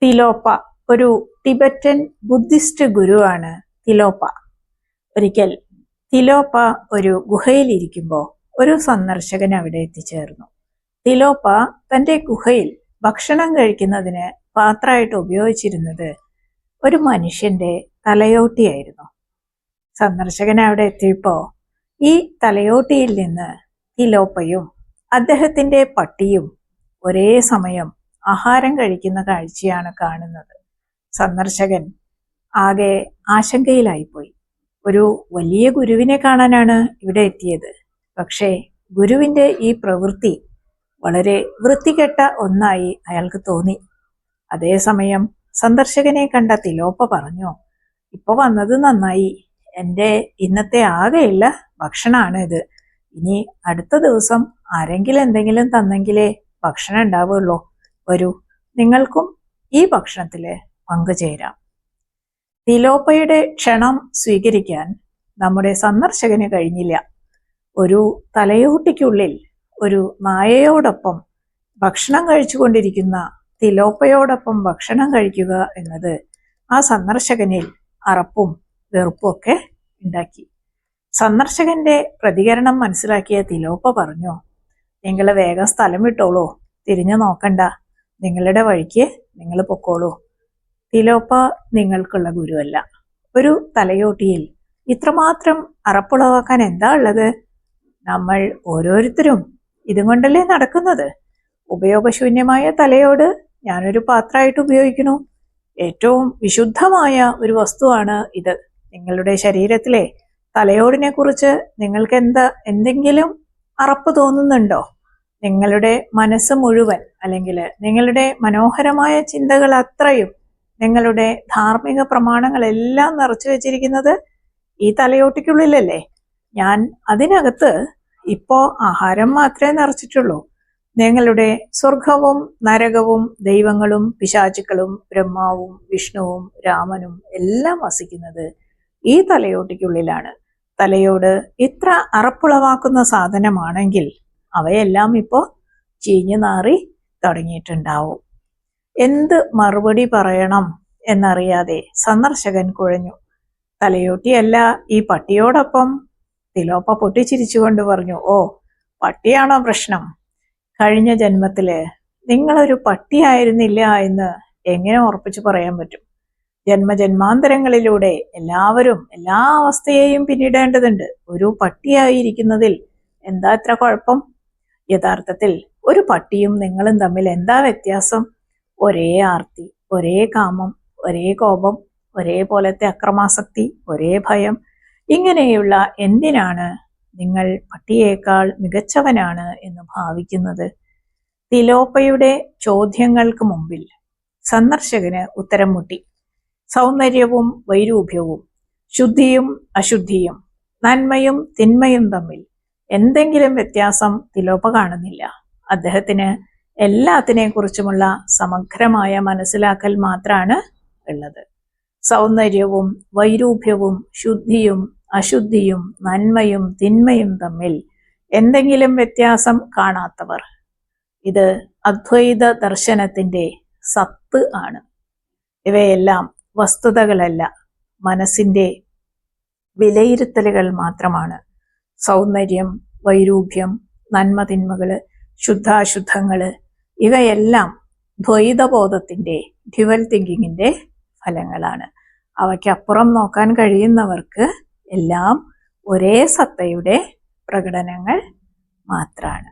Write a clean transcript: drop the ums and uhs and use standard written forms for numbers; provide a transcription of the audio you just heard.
തിലോപ്പ ഒരു Tibetan Buddhist ഗുരുവാണ് തിലോപ്പ. ഒരിക്കൽ തിലോപ്പ ഒരു ഗുഹയിലിരിക്കുമ്പോൾ ഒരു സന്ദർശകൻ അവിടെ എത്തിച്ചേർന്നു. തിലോപ്പ തന്റെ ഗുഹയിൽ ഭക്ഷണം കഴിക്കുന്നതിന് പാത്രമായിട്ട് ഉപയോഗിച്ചിരുന്നത് ഒരു മനുഷ്യന്റെ തലയോട്ടിയായിരുന്നു. സന്ദർശകൻ അവിടെ എത്തിയപ്പോ ഈ തലയോട്ടിയിൽ നിന്ന് തിലോപ്പയും അദ്ദേഹത്തിന്റെ പട്ടിയും ഒരേ സമയം ആഹാരം കഴിക്കുന്ന കാഴ്ചയാണ് കാണുന്നത്. സന്ദർശകൻ ആകെ ആശങ്കയിലായിപ്പോയി. ഒരു വലിയ ഗുരുവിനെ കാണാനാണ് ഇവിടെ എത്തിയത്. പക്ഷേ ഗുരുവിന്റെ ഈ പ്രവൃത്തി വളരെ വൃത്തികെട്ട ഒന്നായി അയാൾക്ക് തോന്നി. അതേസമയം സന്ദർശകനെ കണ്ട തിലോപ്പ പറഞ്ഞു, ഇപ്പൊ വന്നത് നന്നായി. എൻ്റെ ഇന്നത്തെ ആകെയുള്ള ഭക്ഷണമാണ് ഇത്. ഇനി അടുത്ത ദിവസം ആരെങ്കിലും എന്തെങ്കിലും തന്നെങ്കിലേ ഭക്ഷണം ഉണ്ടാവുള്ളൂ. വരൂ, നിങ്ങൾക്കും ഈ ഭക്ഷണത്തില് പങ്കുചേരാം. തിലോപ്പയുടെ ക്ഷണം സ്വീകരിക്കാൻ നമ്മുടെ സന്ദർശകന് കഴിഞ്ഞില്ല. ഒരു തലയോട്ടിക്കുള്ളിൽ ഒരു നായയോടൊപ്പം ഭക്ഷണം കഴിച്ചുകൊണ്ടിരിക്കുന്ന തിലോപ്പയോടൊപ്പം ഭക്ഷണം കഴിക്കുക എന്നത് ആ സന്ദർശകനിൽ അറപ്പും വെറുപ്പും ഒക്കെ ഉണ്ടാക്കി. സന്ദർശകന്റെ പ്രതികരണം മനസ്സിലാക്കിയ തിലോപ്പ പറഞ്ഞു, നിങ്ങൾ വേഗം സ്ഥലം വിട്ടോളൂ, തിരിഞ്ഞു നോക്കണ്ട, നിങ്ങളുടെ വഴിക്ക് നിങ്ങൾ പൊക്കോളൂ. തിലോപ്പ നിങ്ങൾക്കുള്ള ഗുരുവല്ല. ഒരു തലയോട്ടിയിൽ ഇത്രമാത്രം അറപ്പുളവാക്കാൻ എന്താ ഉള്ളത്? നമ്മൾ ഓരോരുത്തരും ഇതും കൊണ്ടല്ലേ നടക്കുന്നത്. ഉപയോഗശൂന്യമായ തലയോട് ഞാനൊരു പാത്രമായിട്ട് ഉപയോഗിക്കുന്നു. ഏറ്റവും വിശുദ്ധമായ ഒരു വസ്തുവാണ് ഇത്. നിങ്ങളുടെ ശരീരത്തിലെ തലയോടിനെ കുറിച്ച് നിങ്ങൾക്ക് എന്തെങ്കിലും അറപ്പ് തോന്നുന്നുണ്ടോ? നിങ്ങളുടെ മനസ്സ് മുഴുവൻ, അല്ലെങ്കിൽ നിങ്ങളുടെ മനോഹരമായ ചിന്തകൾ അത്രയും, നിങ്ങളുടെ ധാർമ്മിക പ്രമാണങ്ങളെല്ലാം നിറച്ചു വെച്ചിരിക്കുന്നത് ഈ തലയോട്ടിക്കുള്ളിലല്ലേ? ഞാൻ അതിനകത്ത് ഇപ്പോ ആഹാരം മാത്രമേ നിറച്ചിട്ടുള്ളൂ. നിങ്ങളുടെ സ്വർഗവും നരകവും ദൈവങ്ങളും പിശാചുക്കളും ബ്രഹ്മാവും വിഷ്ണുവും രാമനും എല്ലാം വസിക്കുന്നത് ഈ തലയോട്ടിക്കുള്ളിലാണ്. തലയോട് ഇത്ര അറപ്പുളവാക്കുന്ന സാധനമാണെങ്കിൽ അവയെല്ലാം ഇപ്പോൾ ചീഞ്ഞു നാറി തുടങ്ങിയിട്ടുണ്ടാവും. എന്ത് മറുപടി പറയണം എന്നറിയാതെ സന്ദർശകൻ കുഴഞ്ഞു. തലയോട്ടിയല്ല ഈ പട്ടിയോടൊപ്പം. തിലോപ്പ പൊട്ടിച്ചിരിച്ചുകൊണ്ട് പറഞ്ഞു, ഓ, പട്ടിയാണോ പ്രശ്നം? കഴിഞ്ഞ ജന്മത്തില് നിങ്ങളൊരു പട്ടിയായിരുന്നില്ല എന്ന് എങ്ങനെ ഉറപ്പിച്ചു പറയാൻ പറ്റും? ജന്മജന്മാന്തരങ്ങളിലൂടെ എല്ലാവരും എല്ലാ അവസ്ഥയെയും പിന്നിടേണ്ടതുണ്ട്. ഒരു പട്ടിയായിരിക്കുന്നതിൽ എന്താ ഇത്ര കുഴപ്പം? യഥാർത്ഥത്തിൽ ഒരു പട്ടിയും നിങ്ങളും തമ്മിൽ എന്താ വ്യത്യാസം? ഒരേ ആർത്തി, ഒരേ കാമം, ഒരേ കോപം, ഒരേപോലത്തെ അക്രമാസക്തി, ഒരേ ഭയം. ഇങ്ങനെയുള്ള എന്തിനാണ് നിങ്ങൾ പട്ടിയേക്കാൾ മികച്ചവനാണ് എന്ന് ഭാവിക്കുന്നത്? തിലോപ്പയുടെ ചോദ്യങ്ങൾക്ക് മുമ്പിൽ സന്ദർശകന് ഉത്തരം മുട്ടി. സൗന്ദര്യവും വൈരൂപ്യവും, ശുദ്ധിയും അശുദ്ധിയും, നന്മയും തിന്മയും തമ്മിൽ എന്തെങ്കിലും വ്യത്യാസം തിലോപ്പ കാണുന്നില്ല. അദ്ദേഹത്തിന് എല്ലാത്തിനെക്കുറിച്ചുമുള്ള സമഗ്രമായ മനസ്സിലാക്കൽ മാത്രമാണ് ഉള്ളത്. സൗന്ദര്യവും വൈരൂപ്യവും ശുദ്ധിയും അശുദ്ധിയും നന്മയും തിന്മയും തമ്മിൽ എന്തെങ്കിലും വ്യത്യാസം കാണാത്തവർ, ഇത് അദ്വൈത ദർശനത്തിന്റെ സത്ത് ആണ്. ഇവയെല്ലാം വസ്തുതകളല്ല, മനസ്സിന്റെ വിലയിരുത്തലുകൾ മാത്രമാണ്. സൗന്ദര്യം, വൈരൂപ്യം, നന്മ തിന്മകള്, ശുദ്ധാശുദ്ധങ്ങള്, ഇവയെല്ലാം ദ്വൈതബോധത്തിന്റെ, ഡ്യുവൽ തിങ്കിങ്ങിന്റെ ഫലങ്ങളാണ്. അവയ്ക്കപ്പുറം നോക്കാൻ കഴിയുന്നവർക്ക് എല്ലാം ഒരേ സത്തയുടെ പ്രകടനങ്ങൾ മാത്രമാണ്.